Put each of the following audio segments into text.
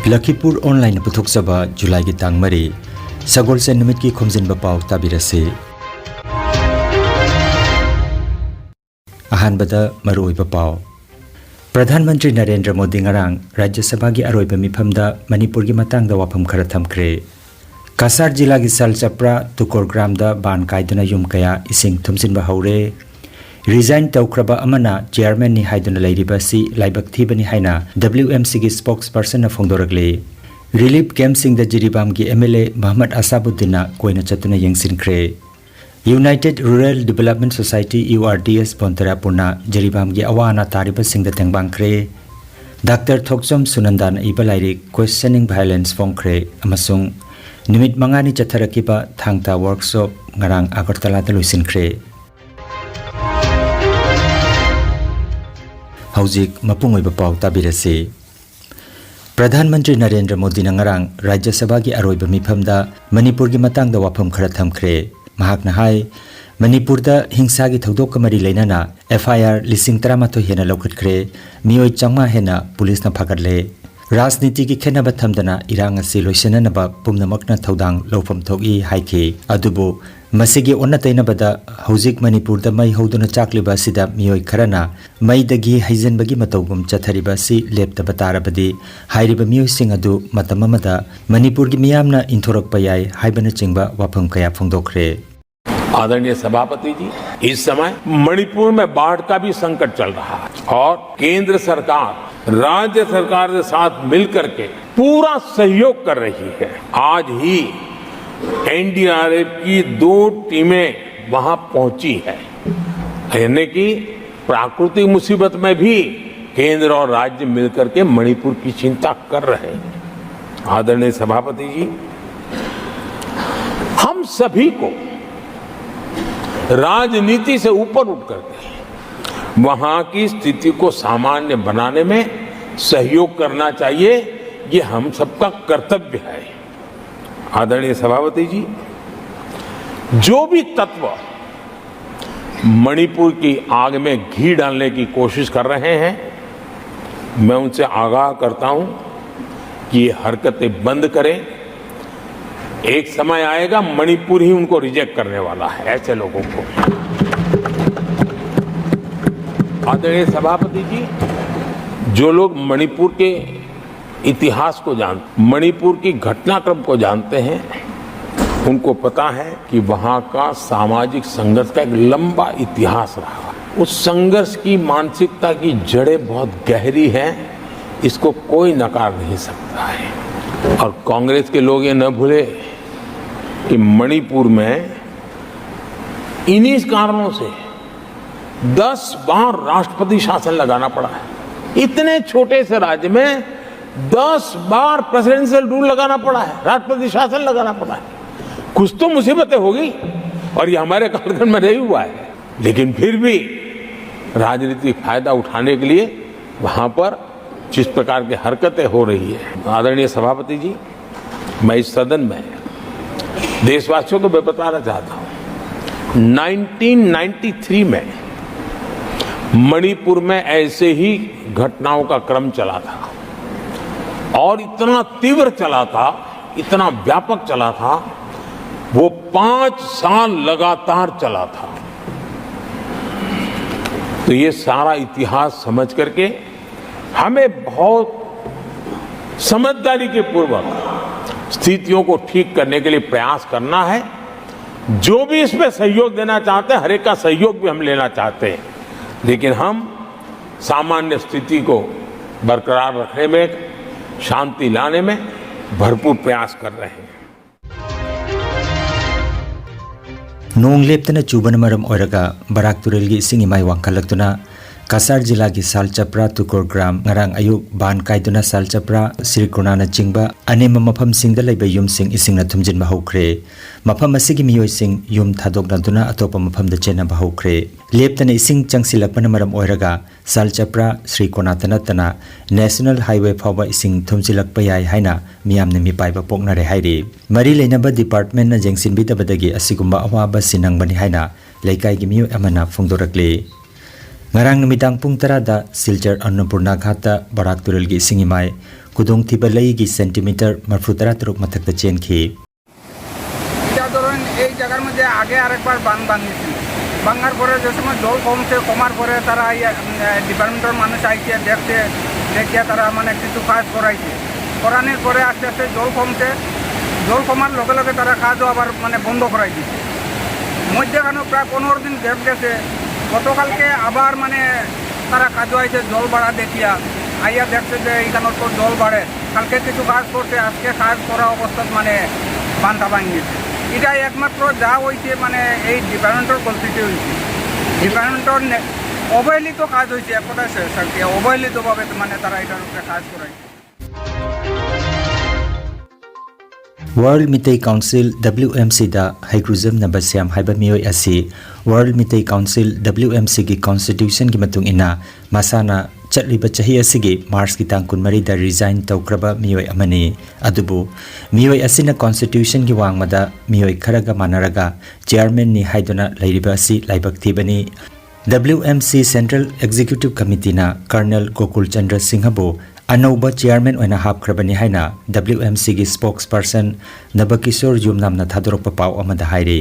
Lakhipur online पुथोक्चबा जुलाई की तांग मरी सगोलसे निमित की खोमजिनबा पाव ताबिरसे अहानबदा मरुओइबा पाव प्रधानमंत्री नरेंद्र मोदी ngaraang राज्य सभा की अरोइबा मिफमदा मणिपुर की मतंगदा वाफम खरा थमख्रे कासार जिला की सालचप्रा तुकोर ग्राम दा बान कायदना युम कया इसिंग थुमसिनबा हौरे रिजाइन तौख्रबा अमना चेयरमैन नि हाइदुना लैरिबासी लाइबक थीबनी हाइना WMC की स्पोक्स पर्सन न फोंदोरगले रिलीफ कैंप सिंह द जिरीबाम की MLA मोहम्मद असाबुद्दीन कोइना चतुना यंगसिनख्रे united rural development society URDS पोंतरापुना जिरीबाम की अवाना तारिबा सिंह द तेंगबांख्रे डॉक्टर थोकचम सुनंदान इबलाइरि क्वेश्चनिंग वायलेंस फोंख्रे अमसुंग निमित मंगानी चथरकिबा थांगता वर्कशॉप ngarang अगरतला द लुसिनख्रे हौजिक मपुंगोइबा पाव ताबिरसे प्रधानमंत्री नरेंद्र मोदी ngarang राज्य सभा की अरोइबा मिफमदा मणिपुर की मतंगदा वाफम खरा थमख्रे महाकना हाय मणिपुर दा हिंसा की थौदोक कमरी लेनाना FIR 13 हेना लौखटख्रे मियोय चंगमा हेना पुलिस ना फागरले राजनीति की खेनबा थमदना इरांग असि लोइसननबा पुमनमकना थौदांग लौफम थोगी हाइखे अदुबो मसिगी ओन्नतैनबदा हौजिक मणिपुर दा मई हौदुना चाकलिबा सिदा मियोय खरना मईदगी हैजनबगी मतौगुम चथरिबा सि लेप्तबा तारबदी हाइरिबा मियोय सिंग अदु मतममदा मणिपुर की मियामना इंथोरकपा याय हाइबना चिंगबा वाफम कया फोंदोखरे आदरणीय सभापति जी, इस समय मणिपुर में बाढ़ का भी संकट चल रहा है और केंद्र सरकार राज्य सरकार के साथ मिलकर के पूरा सहयोग कर रही है। आज ही NDRF की 2 टीमें वहां पहुंची है, यानी कि प्राकृतिक मुसीबत में भी केंद्र और राज्य मिलकर के मणिपुर की चिंता कर रहे हैं। आदरणीय सभापति जी, हम सभी को राजनीति से ऊपर उठ करके वहां की स्थिति को सामान्य बनाने में सहयोग करना चाहिए, ये हम सबका कर्तव्य है। आदरणीय सभापति जी, जो भी तत्व मणिपुर की आग में घी डालने की कोशिश कर रहे हैं, मैं उनसे आगाह करता हूं कि ये हरकतें बंद करें। एक समय आएगा मणिपुर ही उनको रिजेक्ट करने वाला है, ऐसे लोगों को। आदरणीय सभापति जी, जो लोग मणिपुर के इतिहास को जानते, मणिपुर की घटनाक्रम को जानते हैं, उनको पता है कि वहां का सामाजिक संघर्ष का एक लंबा इतिहास रहा। उस संघर्ष की मानसिकता की जड़ें बहुत गहरी हैं, इसको कोई नकार नहीं सकता है। और कांग्रेस के लोग ये न भूले कि मणिपुर में इन्हीं कारणों से 10 बार राष्ट्रपति शासन लगाना पड़ा है। इतने छोटे से राज्य में 10 बार प्रेसिडेंशियल रूल लगाना पड़ा है, राष्ट्रपति शासन लगाना पड़ा है। कुछ तो मुसीबतें होगी और ये हमारे कार्यक्रम में नहीं हुआ है, लेकिन फिर भी राजनीतिक फायदा उठाने के लिए वहां पर जिस प्रकार की हरकतें हो रही है। आदरणीय सभापति जी, मैं इस सदन में देशवासियों को मैं बताना चाहता हूं, 1993 में मणिपुर में ऐसे ही घटनाओं का क्रम चला था और इतना तीव्र चला था, इतना व्यापक चला था, वो 5 साल लगातार चला था। तो ये सारा इतिहास समझ करके हमें बहुत समझदारी के पूर्वक स्थितियों को ठीक करने के लिए प्रयास करना है। जो भी इसमें सहयोग देना चाहते हैं, हर एक का सहयोग भी हम लेना चाहते हैं, लेकिन हम सामान्य स्थिति को बरकरार रखने में, शांति लाने में भरपूर प्रयास कर रहे हैं। नोंग लेप्तना चुबन मरम ओरगा बराक तुरेल की इसिंग इमाय वांखलक्तुना कासार जिला की सालचप्रा तुकोर ग्राम ngarang ayuk ban kaiduna सालचप्रा श्रीकोनाना चिंगबा अनेम मफम सिंगदा लैबा युम सिंग इसिंगना थुमजिनबा हौख्रे मफम असिगी मियोय सिंग युम थादोकनादुना अतोपा मफम द चेनबा हौख्रे लेप्तना इसिंग चंगसिलकपना मरम ओरगा सालचप्रा श्रीकोनातनातना नेशनल हाईवे फावबा इसिंग थुमजिलकपा याय हाइना मियामने मिपाइबा पोकनारे हाइरे मरी लेनबा डिपार्टमेंट ना जेंगसिनबिदबदगी असिगुम्बा अवाबा सिनंगबनी हाइना लेकाइगी मियोय अमना फोंदोरकले ngarang numitang pung 10 da Silchar Annapurna Ghat da Barak Turel gi Singimai कुदोंग थिबा लईगी सेंटीमीटर 43 मथक्ता चेनखी এটা ধরুন এই জায়গার মধ্যে আগে আরেকবার বান বানিয়েছিল ভাঙার পরে যে সময় জল কমার পরে তারা ডিপার্টমেন্টের মানুষ আইছে দেখিয়া তারা মানে কিছু কাজ করানোর পরে আস্তে আস্তে জল কমার লগে লগে তারা কাজও আবার মানে বন্ধ করাই দিচ্ছে মধ্যখানে প্রায় 15 দিন গ্যাপ গেছে গতকালকে আবার মানে তারা কাজও আইছে জল বাড়া দেখিয়া আইয়া দেখছে যে এইখানে তো জল বাড়ে কালকে কিছু কাজ করছে আজকে কাজ করা অবস্থায় মানে বানটা ভাঙিয়েছে এটা একমাত্র যা হয়েছে মানে এই ডিপার্টমেন্টের গলতিতে হয়েছে ডিপার্টমেন্টের অবহেলিত কাজ হয়েছে এক কথা শেষ আর কি অবহেলিতভাবে মানে তারা এটার উপরে কাজ করাইছে World Mitei Council WMC da Haikruzam Nabasiam haiba miyoi asi World Mitei Council WMC gi constitution gi matung ina masana chatliba chahi asigi March ki tang 13 da resign tawkraba miyoi amani adubu miyoi asina constitution gi wangmada miyoi kharaga manaraga chairman ni haiduna leiriba asi laibak thibani WMC Central Executive Committee na Colonel Gokul Chandra Singhabu Anauba chairman oina hapkrabani haina WMC gi spokesperson Nabakishor Yumnamna thadorokpa paw amada hairi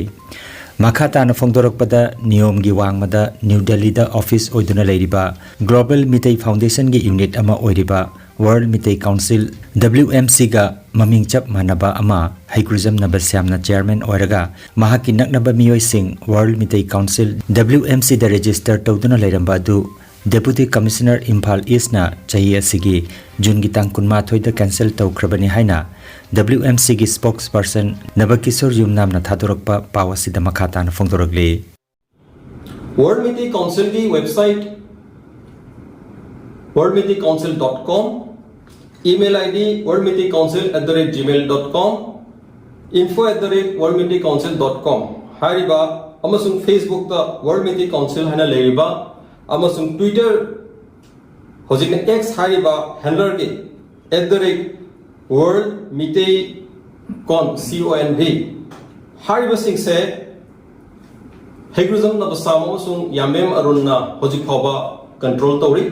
Makhata na phongdorokpada niyom gi wangmada New Delhi da office oiduna leiriba Global Mitei Foundation gi unit ama oiriba World Mitei Council WMC ga maming chap manaba ama Haikruzam Nabasyamna chairman oiraga mahaki naknaba miyoi sing World Mitei Council WMC da register tawduna leiramba du Deputy Commissioner Imphal East na chahi asigi June gi tang 13 da cancel tawkrabani haina WMC gi spokesperson Nabakishor Yumnamna thadorokpa pawasida makhata na phongdorokle World Mitei Council की website worldmiteiCouncil.com email ID worldmiteiCouncil@gmail.com info@worldmiteiCouncil.com हारिबा अमसुंग Facebook ता World Mitei Council हना लेरिबा अमसुंग Twitter होजिकने X हारिबा handler के @World Mitei Con CONV हारिबा सिंग से Haikruzam Nabasam अमसुंग यामेम अरुणना होजिक फावबा कंट्रोल तौरी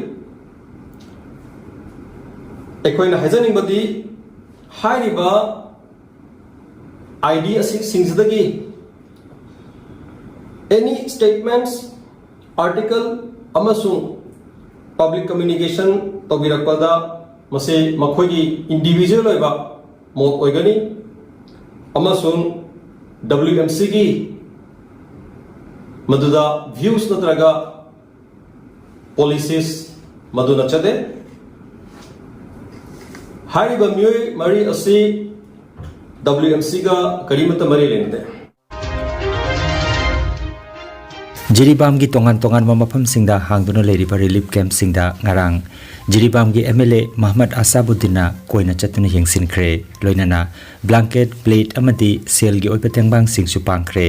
एकोइना हाइजनिंगबदी हारिबा ID सिंगजदगी any statements article amasung public communication tobirakpada mase makhogi individual oiba mot oigani amasung WMC gi maduda views natraga policies maduna chade hariba miyoi mari asi WMC ga karimata mari lengde Jiribam gi tongan mafam singda hangduna leiriba relief camp singda ngarang Jiribam gi MLA Muhammad Asabuddin na koina chatuna yengsinkhre loinana blanket plate amadi sel gi oipatengbang singsu pangkhre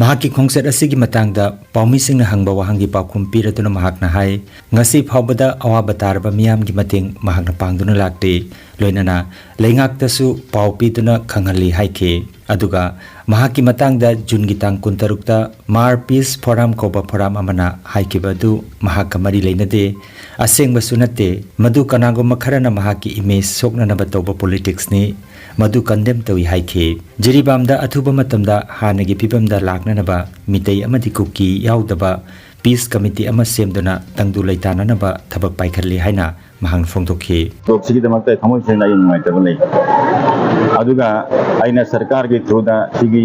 mahaki khongsat asigi matangda paumi singna hangba wahangi pakhum piraduna mahakna hai ngasi phawbada awaba tarba miyam gi mating mahakna pangduna lakte loinana leingak tasu pawpiduna khangali haike aduga mahaki matangda June gi tang 13 ta Mar Peace Forum koba forum amana haikibadu mahaka mari leinade asengba sunate madu kanago makharana mahaki image sokna na batoba politics ni madu condemn tawi haike Jiribamda athuba matamda hanagi pibamda lakna naba mitei amadi kuki yaudaba Peace Committee ama semduna tangdu leitana naba thabak paikhalli haina mahang phongtokhi topsigi damakta thamoi senai mai tabale aduga aina sarkar gi through da sigi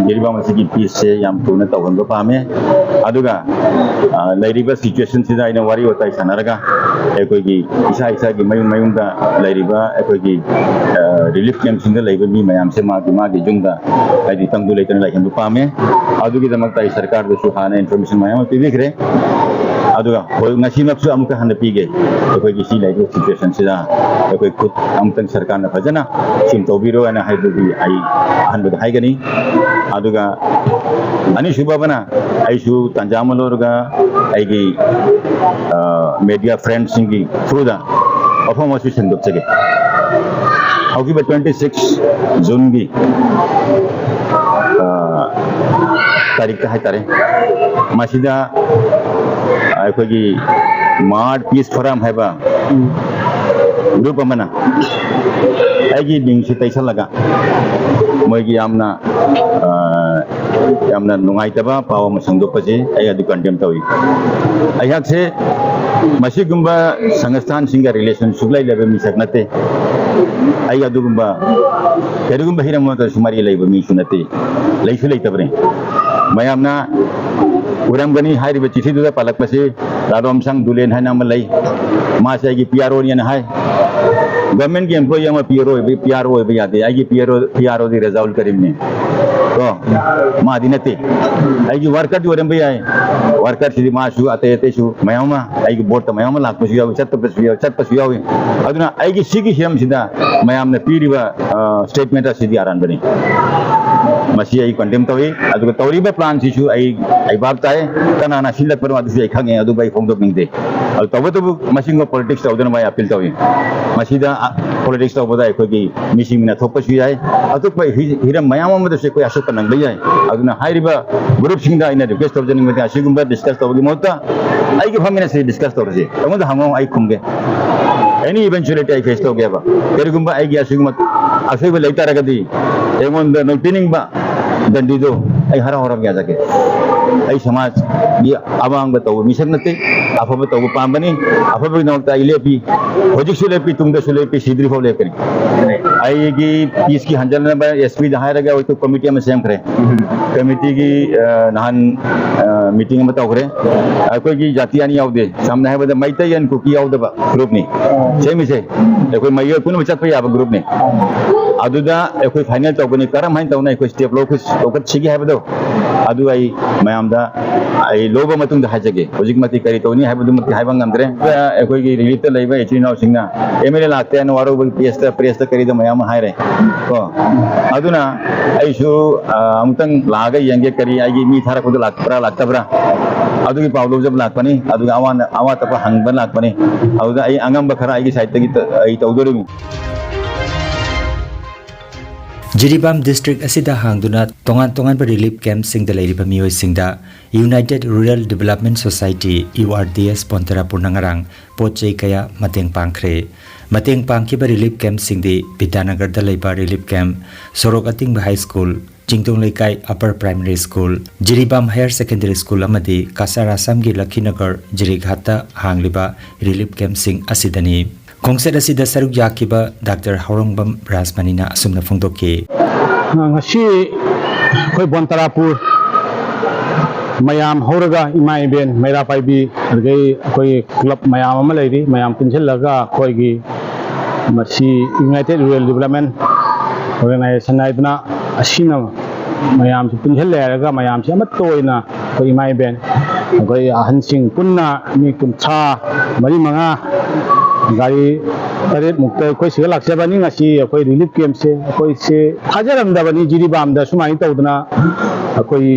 Jiribam sigi peace se yam tuna tawhanba pame aduga lairiba situation sida aina wari otai sanaraga ekoi gi isa gi mayung da lairiba ekoi gi relief camp singa laiba mi mayam se ma gi jungda ai tangdu leitana lai handu pame adugi damakta sarkar da suhana information mayam pibikre aduga ngasi napsu amuka handa pige ekoi gi si laiba situation sida ekoi khut amtang sarkar na phajana sim tobiro ana haibugi ai hanbud haigani aduga ani shubabana aisu tanjamalorga aigi media friends singi through the performance sendopchege hoki ba 26 June gi tarikh hai tare masida aikogi Mart Peace Forum haiba group अमना आइगी Bing से तैसलगा मोइगी यामना नुंगाइतबा पाव मसंदोपसे आई अदु condemn Tawi अयाक से मसीगुंबा संस्थान सिंगा relation सुगलाई लेबे मिसक नते आई अदुगुंबा केरुगुंबा हिरमत सुमारी लेबे मिसु नते लेसु लेतबरे मयामना उरमगनी हारिबे चिठीदुदा पालकपसे रारोमसंग दुलेन हाना मलै मासे की पीआरओ ने हाय गवर्नमेंट की एम्प्लॉय में पीआरओ भी याद है आई पीआरओ दी रिजल्ट करीम तो मादी नते आई वर्कर जो रंबे आए वर्कर सिदी मासु अते अते सु मयामा आई बोर्ड मयामा लाखपसु याव चटपसु याव अदुना आई की सिगी हिरम सिदा मयामने पीरिबा स्टेटमेंट सिदी आरान बने मसी आई कंडेम तवे अदुगा तौरीबा प्लान सिसु आई बाप ताए कनाना सिलक पर अदुसु आई खंगे अदु बाई फोंदोक निंदे अल तबतबु मसिंगो पॉलिटिक्स तौदन बाय अपील तवे मसीदा पॉलिटिक्स तौबदा अखोगी मिसिंगना थोपसु याय अतुप हिरम मयाम अमदसे कोई असुक नंग याय अदुना हाइरिबा ग्रुप सिंगदा आइना रिक्वेस्ट तौजनिंग मते असिगुंबा डिस्कस तौबगी मोता आई के फमिना से डिस्कस तौरजे तमद हांगो आई खुमगे एनी इवेंचुअलिटी आई फेस तौगेबा केरुगुंबा आई गी असिगुंबा असुबा लेतारगदी एमोन द नोटिनिंगबा दंडीदो आई हरा हरा गया जाके आई समाज ये अबांग बताओ मिशन नते अफब बताओ पांबनी अफब नौता इलेपी होजिक सुलेपी तुंगद सुलेपी सीधरी फो लेकरी आई की पीस की हंजल ने एसपी जहां रह गया वो तो कमिटी में सेम करे कमिटी की नहान मीटिंग में बताओ करे कोई की जाति आनी आउ दे सामने है बदा मैतै अन कुकी आउ दबा ग्रुप ने सेम से कोई मयो कुन बचत पे अब ग्रुप ने अदुदा कोई फाइनल तौगनी करम हाइन तौना कोई स्टेप लो कुछ ओकत छिगी है अदु आई मयामदा आई लोबो मतुंग हाजगे होजिक मति करी तौनी हाबदु मति हाइबा ngамद्रे कोई की रिलीफ लेबा एचिनाव सिंगना एमएलए लाते अन वारो प्रेस करी द मयाम हाइरे को अदुना आइसु अमुतंग लागा यंगे करी आगी मी थारा खुद लाक्तब्रा अदुगी पावलो जब लाकपनी अदुगा आवा तप हंगबन लाकपनी अदुदा आई अंगम बखरा आई साइड तगी आई तौदोरमी जिरीबाम डिस्ट्रिक्ट असिदा हांगदुना तोंगान रिलीफ कैंप सिंगदा लेरिबा मियोय सिंगदा united rural development society URDS पोंतरा पुरनंगरांग पोचै कया मतेंग पांखरे मतेंग पांखिबा रिलीफ कैंप सिंगदी विद्यानगर दा लेबा रिलीफ कैंप सोरोक अतिंग हाई स्कूल चिंगतोंग लेकाई upper primary school Jiribam higher secondary school अमदी कासार आसाम की लखीनगर जिरीघाटा हांगलिबा रिलीफ कैंप सिंग असिदनी खोंसेट असिदा सरुक याकिबा doctor हौरंगबम राजमणिना असुमना फोंदोके ngasi khoi bontarapur mayam horaga ima ben maira paibi gai khoi club mayam ama leiri mayam punjelaga khoi gi masi United Rural Development Organization aidna asina mayam punjelaga mayam si amat toina khoi ima ben khoi ahan sing punna mi kuncha mari manga gari तरे मुक्ता कोई से लाक्से बनी ngasi कोई relief camp से कोई से थाजरमदा बनी जिरीबाम दा सुमाई तौदना कोई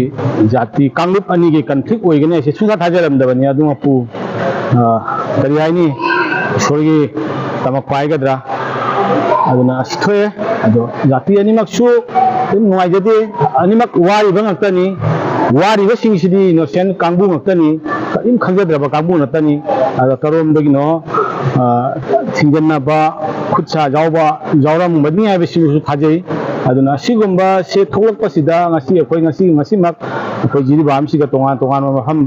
जाति कांगलुप अनि के कन्फ्लिक्ट ओइगने से सुगा थाजरमदा बनी अदुमपु करियाइनी सोरगी तमक पाइगद्रा अदुना अस्थोय अदो जाति अनिमकसु नुवाइजदे अनिमक वारिबा ngakani वारिबा सिंगसिदी इनोसेंट कांगबु ngakani करिम खंगद्रबा कांगबु नतनी अदा करोम दगिनो थिंगन्नाबा खुदसा जावराम बदनी है बिसिसु थाजै अदुना सिगुंबा से थोलकपसिदा ngasi अखोय ngasi masimak अखोय जिरीबाम सिगा तोंगान मफम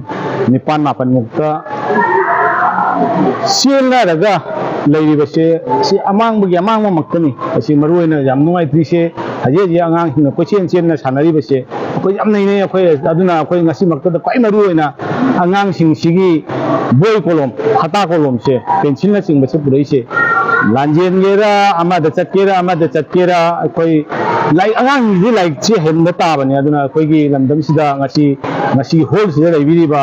निपान मापन मुक्ता सेलना रगा लेरिबसे से अमांगबगी अमांगमा मक्तनी असि मरुयना याम नुवाइत्रिसे हजे आंगांग हिंग कोचेन चेन सानरिबसे अखोय याम नैने अखोय अदुना अखोय ngasi मक्तदा क्वाइ मरुयना आंगांग सिंगसिगी बोय कोलम खाता कोलम से पेंसिल ना सिंग बसे पुरैसे लांजेन गेरा अमादा चटकेरा अखोय लाइक आंगांग दि लाइक चे हेमदा ताबने अदुना अखोयगी लमदम सिदा ngasi होल सिदा लेबिरिबा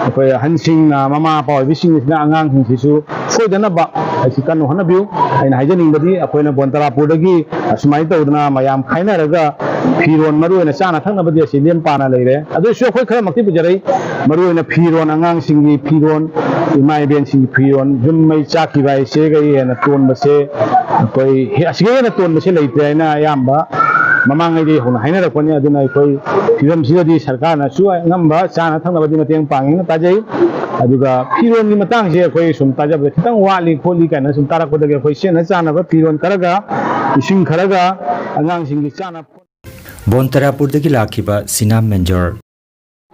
अखोय हनसिंग ना मामा पाव बिसिंग सिना आंगांग हिंसिसु सोदना बा असी कन होना बिउ आइना हाइजनिंगबदी अखोयना बोंतरापुरदगी असुमाइ तौदना मयाम खाइनारगा फिरोन मरुयना चाना थंगबदी असि लेम पाना लेरे अदुसु अखोय खरा मक्ति बुजरै मरुयना फिरोन आंगांग सिंगी फिरोन इमाय बेन सिंगी फिरोन जुम्मै चाकी बाय से गई है न तोन बसे अखोय असिगे न तोन बसे लेते ना यामबा ममांगैदि होना हाइनारकपनि अदुना अखोय फिरम सिदि सरकारना सु ngamba चाना थंगबदी मतेंग पांगिना ताजै ꯑꯗꯨꯒ ꯐꯤꯔꯣꯟꯒꯤ ꯃꯇꯥꯡꯁꯦ ꯑꯩꯈꯣꯏ ꯁꯨꯝ ꯇꯥꯖꯕꯗ ꯈꯤꯇꯪ ꯋꯥꯠꯂꯤ ꯈꯣꯠꯂꯤ ꯀꯥꯏꯅ ꯁꯨꯝ ꯇꯥꯔꯛꯄꯗꯒꯤ ꯑꯩꯈꯣꯏ ꯁꯦꯠꯅ ꯆꯥꯅꯕ ꯐꯤꯔꯣꯟ ꯈꯔꯒ ꯏꯁꯤꯡ ꯈꯔꯒ ꯑꯉꯥꯡꯁꯤꯡꯒꯤ ꯆꯥꯅ ꯕꯣꯟꯇꯔꯥꯄꯨꯔꯗꯒꯤ ꯂꯥꯛꯈꯤꯕ ꯁꯤꯅꯥꯝ ꯃꯦꯟꯖꯣꯔ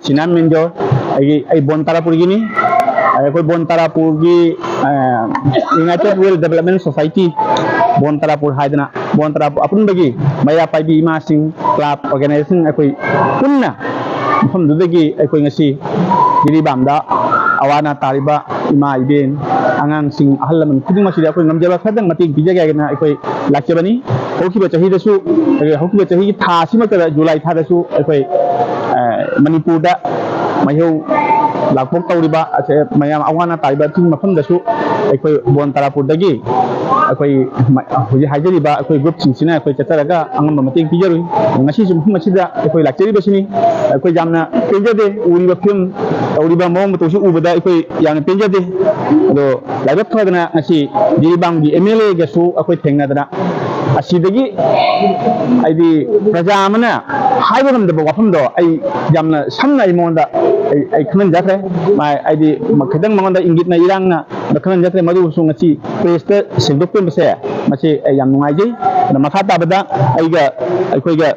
ꯁꯤꯅꯥꯝ ꯃꯦꯟꯖꯣꯔ ꯑꯩ ꯕꯣꯟꯇꯥꯔꯥꯄꯨꯔꯒꯤꯅꯤ ꯑꯩꯈꯣꯏ ꯕꯣꯟꯇꯥꯔꯥꯄꯨꯔꯒꯤ ꯌꯨꯅꯥꯏꯇꯦꯠ ꯋꯦꯜ ꯗꯦꯕꯂꯞꯃꯦꯟ ꯁꯣꯁꯥꯏꯇꯤ ꯕꯣꯟꯇꯥꯔꯥꯄꯨꯔ ꯍꯥꯏꯗꯅ ꯕꯣꯟꯇꯥꯔꯥꯄꯨꯔ ꯑꯄꯨꯟꯕꯒꯤ ꯃꯩꯔꯥ ꯄꯥꯏꯕꯤ ꯏꯃꯥꯁꯤꯡ ꯀ꯭ꯂꯕ ꯑꯣꯔꯒꯅꯥꯏꯖꯦꯁꯟ ꯑꯩꯈꯣই ꯄꯨꯟꯅ ꯃꯐꯝꯗꯨꯗꯒꯤ ꯑꯩꯈꯣꯏ ꯉꯁꯤ ꯖꯤꯔꯤꯕꯥꯝꯗ ꯑꯋꯥ ꯑꯅꯥ ꯇꯥꯔꯤꯕ ꯏꯃꯥ ꯏꯕꯦꯟ ꯑꯉꯥꯡꯁꯤꯡ ꯑꯍꯜ ꯂꯃꯟ ꯈꯨꯗꯤꯡꯃꯛꯁꯤꯗ ꯑꯩꯈꯣꯏ ꯉꯝꯖꯕ ꯈꯔꯗꯪ ꯃꯇꯦꯡ ꯄꯤꯖꯒꯦ ꯍꯥꯏꯅ ꯑꯩꯈꯣꯏ ꯂꯥꯛꯆꯕꯅꯤ ꯍꯧꯈꯤꯕ ꯆꯍꯤꯗꯁꯨ ꯍꯧꯈꯤꯕ ꯆꯍꯤꯒꯤ ꯊꯥ ꯑꯁꯤꯃꯛꯇꯗ ꯖꯨꯂꯥꯏ ꯊꯥꯗꯁꯨ ꯑꯩꯈꯣꯏ ꯃꯅꯤꯄꯨꯔꯗ ꯃꯩꯍꯧ ꯂꯥꯛꯄꯣꯛ ꯇꯧꯔꯤꯕ ꯃꯌꯥꯝ ꯑꯋꯥ ꯑꯅꯥ ꯇꯥꯔꯤꯕ ꯆꯤꯡ ꯃꯐꯝꯗꯁꯨ ꯑꯩꯈꯣꯏ ꯕꯣꯟꯇꯥꯔꯥꯄꯨꯔꯗꯒꯤ ꯑꯩꯈꯣꯏ ꯍꯧꯖꯤꯛ ꯍꯥꯏꯖꯔꯤꯕ ꯑꯩꯈꯣꯏ ꯒ꯭ꯔꯨꯞꯁꯤꯡꯁꯤꯅ ꯑꯩꯈꯣই ꯆꯠꯆꯔꯒ ꯑꯉꯝꯕ ꯃꯇꯦꯡ ꯄꯤꯖꯔꯨꯏ ꯉꯁꯤꯁꯨ ꯃꯐꯝ ꯑꯁꯤꯗ ꯑꯩꯈꯣꯏ ꯂꯥꯛꯆꯔꯤꯕꯁꯤꯅꯤ ꯑꯩꯈꯣꯏ ꯌꯥꯝꯅ ꯄꯦꯟꯖꯗꯦ ꯎꯔꯤꯕ ꯐꯤꯂꯝ ꯇꯧꯔꯤꯕ ꯃꯑꯣꯡ ꯃꯇꯧꯁꯤ ꯎꯕꯗ ꯑꯩꯈꯣꯏ ꯌꯥꯝꯅ ꯄꯦꯟꯖꯗꯦ ꯑꯗꯣ ꯂꯥꯏꯕꯛ ꯐꯗꯅ ꯉꯁꯤ ꯖꯤꯔꯤꯕꯥꯝꯒꯤ MLAꯒꯁꯨ ꯑꯩꯈꯣꯏ ꯊꯦꯡꯅꯗꯅ ꯑꯁꯤꯗꯒꯤ ꯍꯥꯏꯗꯤ ꯄ꯭ꯔꯖꯥ ꯑꯃꯅ ꯍꯥꯏꯕ ꯉꯝꯗꯕ ꯋꯥꯐꯝꯗꯣ ꯑꯩ ꯌꯥꯝꯅ ꯁꯝꯅ ꯑꯩ ꯃꯉꯣꯟꯗ ꯑꯩ ꯈꯪꯍꯟꯖꯈ꯭ꯔꯦ ꯍꯥꯏꯗꯤ ꯈꯤꯇꯪ ꯃꯉꯣꯟꯗ ꯏꯪꯒꯤꯠꯅ ꯏꯔꯥꯡꯅ ꯈꯪꯍꯟꯖꯈ꯭ꯔꯦ ꯃꯗꯨꯕꯨꯁꯨ ꯉꯁꯤ ꯄ꯭ꯔꯦꯁꯇ ꯁꯦꯡꯗꯣꯛꯄꯤꯕꯁꯦ ꯃꯁꯤ ꯑꯩ ꯌꯥꯝ ꯅꯨꯡꯉꯥꯏꯖꯩ ꯑꯗ ꯃꯈꯥ ꯇꯥꯕꯗ ꯑꯩꯈꯣꯏꯒ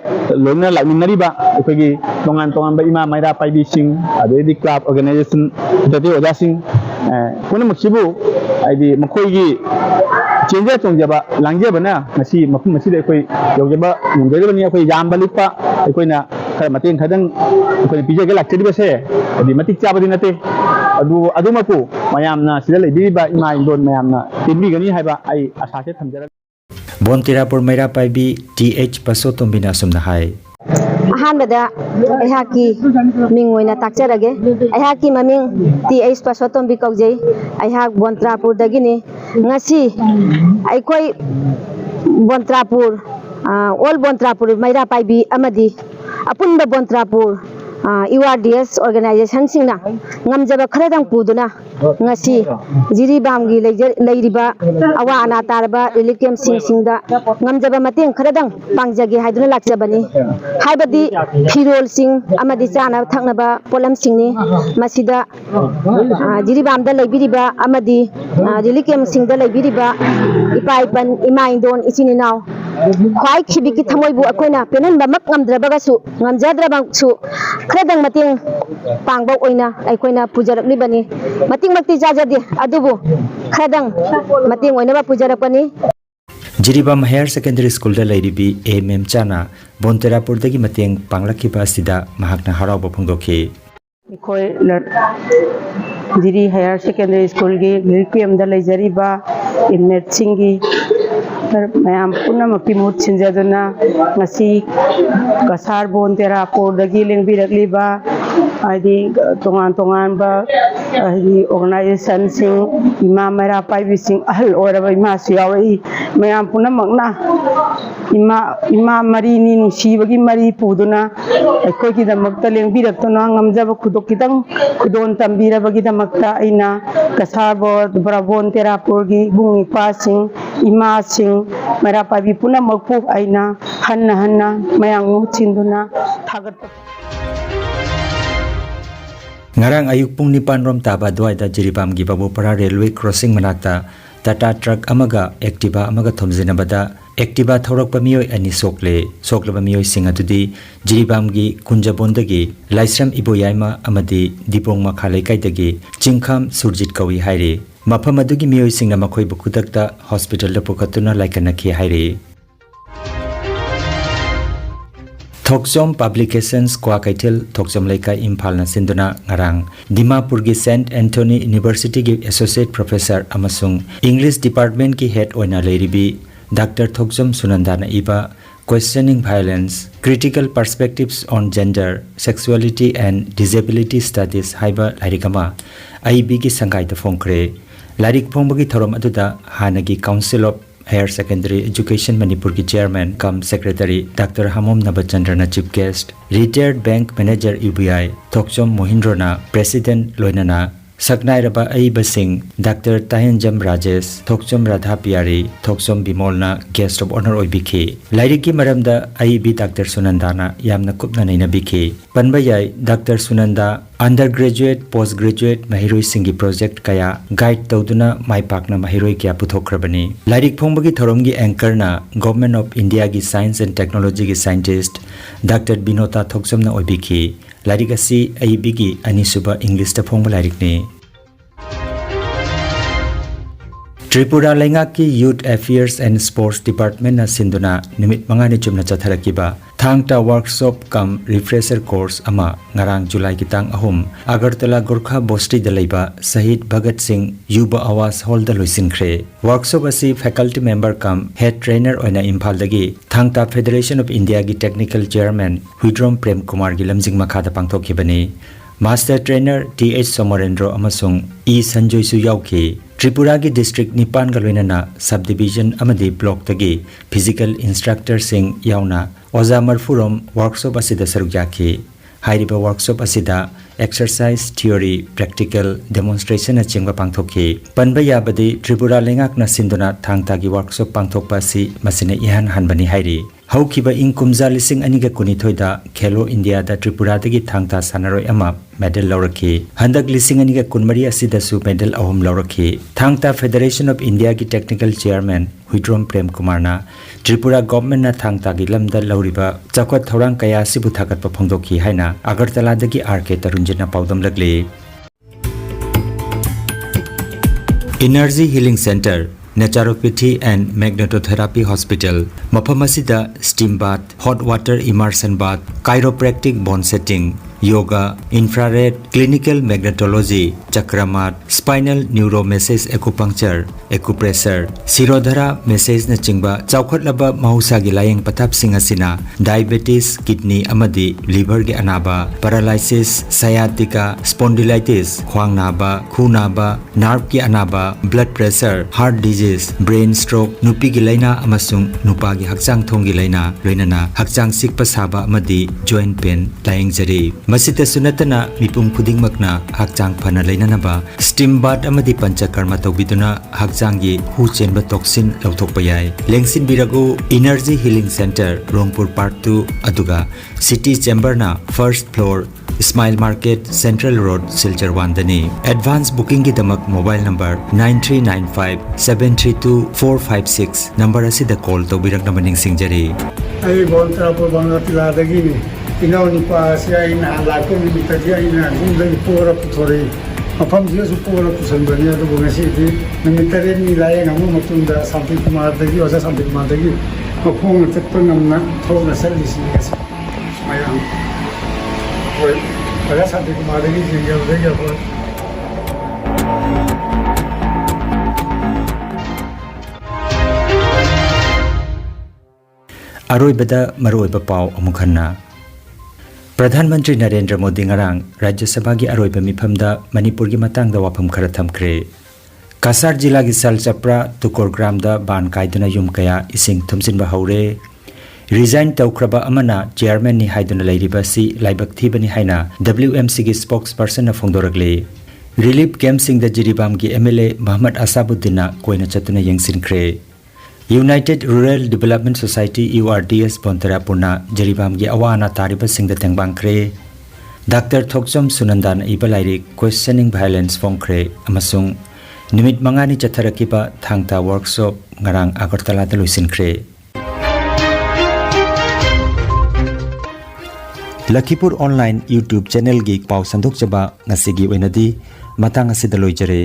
ꯂꯣꯏꯅ ꯂꯥꯛꯃꯤꯟꯅꯔꯤꯕ ꯑꯩꯈꯣꯏꯒꯤ ꯇꯣꯉꯥꯟ ꯇꯣꯉꯥꯟꯕ ꯏꯃꯥ ꯃꯩꯔꯥ ꯄꯥꯏꯕꯤꯁꯤꯡ ꯑꯗꯩꯗꯤ ꯀ꯭ꯂꯕ ꯑꯣꯔꯒꯅꯥꯏꯖꯦꯁꯟ ꯑꯇꯩ ꯑꯣꯖꯥꯁꯤꯡ ꯄꯨꯝꯅꯃꯛꯁꯤꯕꯨ ꯍꯥꯏꯗꯤ ꯃꯈꯣꯏꯒꯤ ꯆꯦꯟꯖ ꯆꯣꯡꯖꯕ ꯂꯥꯡꯖꯕꯅ ꯉꯁꯤ ꯃꯐꯝ ꯑꯁꯤꯗ ꯑꯩꯈꯣꯏ ꯌꯧꯖꯕ ꯉꯝꯖꯔꯤꯕꯅꯤ ꯑꯩꯈꯣꯏ ꯌꯥꯝꯕ ꯂꯤꯛꯄ ꯑꯩꯈꯣꯏꯅ खर मतें खदंग अखोई पिजगे लाक्चरिबसे अदि मतिक चाबदि नते अदुमकु मयामना सिदा लेबिबा इमा इंदोन मयामना तिबिगनी हाइबा आई आशासे थमजरा बोनतिरापुर मैरा पाइबी TH पसोतोम्बिना सुमना हाय अहानबदा अहाकी मिंग ओइना ताकचरगे अहाकी ममिंग TH पसोतोम्बी कौजै अहाक बोनतिरापुर दगिनी ngasi अखोई बोनतिरापुर ऑल बोनतिरापुर मैरा पाइबी अमदी अपुनबा बोनतिरापुर URDS ऑर्गेनाइजेशन सिंगना ngamjaba kharadang puduna ngasi Jiribamgi leiriba awa ana tarba relief camp singda ngamjaba mateng kharadang pangjage haiduna lakjabani haibadi phirol sing amadi chana thaknaba polam singni masida Jiribamda leibiriba amadi relief camp singda leibiriba ipaipan imaindon ichininau khwai khibiki thamoibu akoina penanba mak ngamdrabagasu ngamjadrabangsu khradang mateng pangba oina aikoina pujaraknibani mating makti jajadi adubu khradang mateng oina ba pujarakani Jiribam Higher Secondary School da leiribi MM Chana Bonterapur dagi mateng panglakiba sida mahakna harauba phongdokhi Ikoi Jiri Higher Secondary School gi Lilpm da leijariba inmate singi mayam punamaki mut sinjaduna ngasi kasar Bonterapur dagi lengbirakliba adi tongan ba adi organization sing imam mera paibi sing ahal oraba ima siyawi mayam punamakna ima mari ni nusibagi mari puduna aikoi ki damakta lengbirakna ngamjaba khudok kitang khudon tambirabagi damakta aina kasar Bonterapur gi bungi pasing ima sing mera paibi punamakpu aina hanna mayang chinduna thagat Ngarang ayuk pung nipan rom taba dwaida Jiribam gi Babupara railway crossing manakta Tata truck amaga Activa amaga thomjinabada Activa thaurakpa miyoi ani soklaba miyoi sing adudi Jiribam gi Kunjabondagi Laisram Iboyaima amadi Dipong Makhalai kaidagi Chingkham Surjit kawi haire mafam adugi miyoi singna makhoi bukudakta hospital da pukatuna laikanakhi haire Thokjom Publications Kwa Kaitel Thokjom Laikai Imphal na sinduna ngarang Dimapur gi St Anthony University gi Associate Professor amasung English Department ki Head oina leiribi Dr. Thokjom Sunandana iba Questioning Violence Critical Perspectives on Gender Sexuality and Disability Studies haiba larikama IB gi sangai da phongkre larik phongbagi thorom aduda hanagi Council of Higher Secondary Education Manipur ki Chairman cum Secretary Dr. Hamom Nabachandra Chief Guest Retired Bank Manager UBI Thokjom Mohindro na President Loinana सकनाइरबा अईबसिंग doctor Tayenjam Rajesh Thokchom Radha Pyari Thokchom बिमोलना guest of honour ओइबिखे लाइरिक की मरमदा अईबी doctor सुनंदाना यामना कुपना नैनबिखे पनबा याई doctor Sunanda undergraduate postgraduate महिरोई सिंगी प्रोजेक्ट कया गाइड तौदुना माइपाकना महिरोई क्या पुथोखरबनी लाइरिक फोंबगी थरोमगी एंकरना गवर्नमेंट ऑफ इंडिया की साइंस एंड टेक्नोलॉजी की साइंटिस्ट डॉक्टर बिनोता थोकचमना ओइबिखे लाइरिक असी अईबीगी अनिसुबा इंग्लिश ता फोंबा लाइरिकने त्रिपुरा लेंगा की youth affairs and sports department सिंधुना निमित मंगानी चुमना चथरकीबा Thangta workshop cum refresher course अमा ngarang जुलाई की तांग अहुम अगरतला गोरखा बोस्टी दलेबा शहीद भगत सिंह युवा आवास हॉल द लुसिनख्रे वर्कशॉप असी faculty member cum head trainer ओइना इम्फाल दगी थांगटा फेडरेशन ऑफ इंडिया की टेक्निकल चेयरमैन हुइड्रोम प्रेम कुमार की लमजिंग मखादा पांगथोखिबनी मास्टर ट्रेनर टी.एच. सोमरेंद्र अमसुंग ई संजय सु याउखी त्रिपुरा की डिस्ट्रिक्ट निपान का लोइनना सब डिवीजन अमदी ब्लॉक तगी फिजिकल इंस्ट्रक्टर सिंह याउना ओजा मरफुरोम वर्कशॉप असिदा सरुक याखी हाइरिबा वर्कशॉप असिदा एक्सरसाइज थियोरी प्रैक्टिकल डेमोन्स्ट्रेशन अचिंगबा पांगथोखी पनबा याबदी त्रिपुरा लेंगाकना सिंधुना थांगता की वर्कशॉप पांगथोकपा असि मसिने इहान हानबनी हाइरि हौखिबा इंग कुमजा लिसिंग अनिगा कुनिथोइदा खेलो इंडिया दा त्रिपुरा दगी थांगता सानरोय अमा मेडल लौरखी हंदक लिसिंग अनिगा कुनमरी असिदसु मेडल अहुम लौरखी थांगता फेडरेशन ऑफ इंडिया की टेक्निकल चेयरमैन हुइड्रोम प्रेम कुमारना त्रिपुरा गवर्नमेंट ना थांगता की लमदा लौरिबा चौखट थौरांग कया सिबु थागतपा फोंदोखी हाइना अगरतला दगी आरके तरुणजिना पाउदम लगले energy healing centre naturopathy and magnetotherapy hospital मफम असिदा steam bath hot water immersion bath chiropractic bone setting yoga infrared clinical magnetology चक्रमाट spinal neuro massage acupuncture acupressure shirodhara massage न चिंबा चौखटलबा महौसा की लायंग पथाप सिंह असिना डायबिटीज किडनी अमदी लिवर के अनाबा पैरालाइसिस सयाटिका स्पॉन्डिलाइटिस ख्वांग नाबा खू नाबा नर्व की अनाबा blood pressure heart disease brain stroke नुपी की लैना अमसुंग नुपा की हक्चांग थोंग की लैना लोइनना हक्चांग सिकपा साबा अमदी जॉइंट पेन लायंग जरी मसित सुनतना मिपुम खुदिंगमकना हक्चांग फना लेननबा स्टीम बाथ अमदी पंचकर्म तौबिदुना हक्चांगी हु चेनबा टॉक्सिन लौथोकपा याय लेंसिन बिरगु energy healing centre Rongpur part 2 अदुगा सिटी चेंबरना first floor smile market central road Silchar 1 दनी एडवांस बुकिंग की दमक मोबाइल नंबर 9395732456 नंबर असिदा कॉल तौबिरक नमनिंग सिंजरी आई बोलतापुर बंगलातिलादगी इनाउ निपासी आइना लाको निमित्तगी आइना गुंदगी पोरा पुथोरे मफमजिसु पोरा पुसनबनी अदुबु ngasidi निमित्तरे नि लायेंग अमु मतुंदा शांति कुमारदगी ओजा शांति कुमारदगी मखोंग चत्प नमना थोना सर्विस निगस मायां ओजा शांति कुमारदगी जिंगबदगी अबो अरोइबदा मरोइबा पाव अमुखन्ना प्रधानमंत्री नरेंद्र मोदी ngarang राज्य सभा की अरोइबा मिफमदा मणिपुर की मतंगदा वाफम खरा थमख्रे कासार जिला की सलचप्रा तुकोर ग्राम दा बान कायदना युम कया इसिंग थुमसिन हौरे रिजाइन तौख्रबा अमना चेयरमैन नि हाइदुना लैरिबा सि लाइबक थीबनी हाइना WMC की स्पोक्स पर्सन फोंदोरगले रिलीफ कैंप सिंह द जिरीबाम की MLA मोहम्मद असाबुद्दीन कोइना चतुना यंगसिनख्रे united rural development society URDS पोंतरापुना जरीबाम की अवाना तारिबा सिंह द तेंगबांख्रे डॉक्टर थोकचम सुनंदान इबलाइरिक क्वेश्चनिंग वायलेंस फोंख्रे अमसुंग निमित मंगानी चथरकिबा थांगता वर्कशॉप ngarang अगरतला द लुसिनख्रे लखीपुर ऑनलाइन YouTube चैनल की पाव संदोक जबा ngasi gi oinadi matang asida loijare।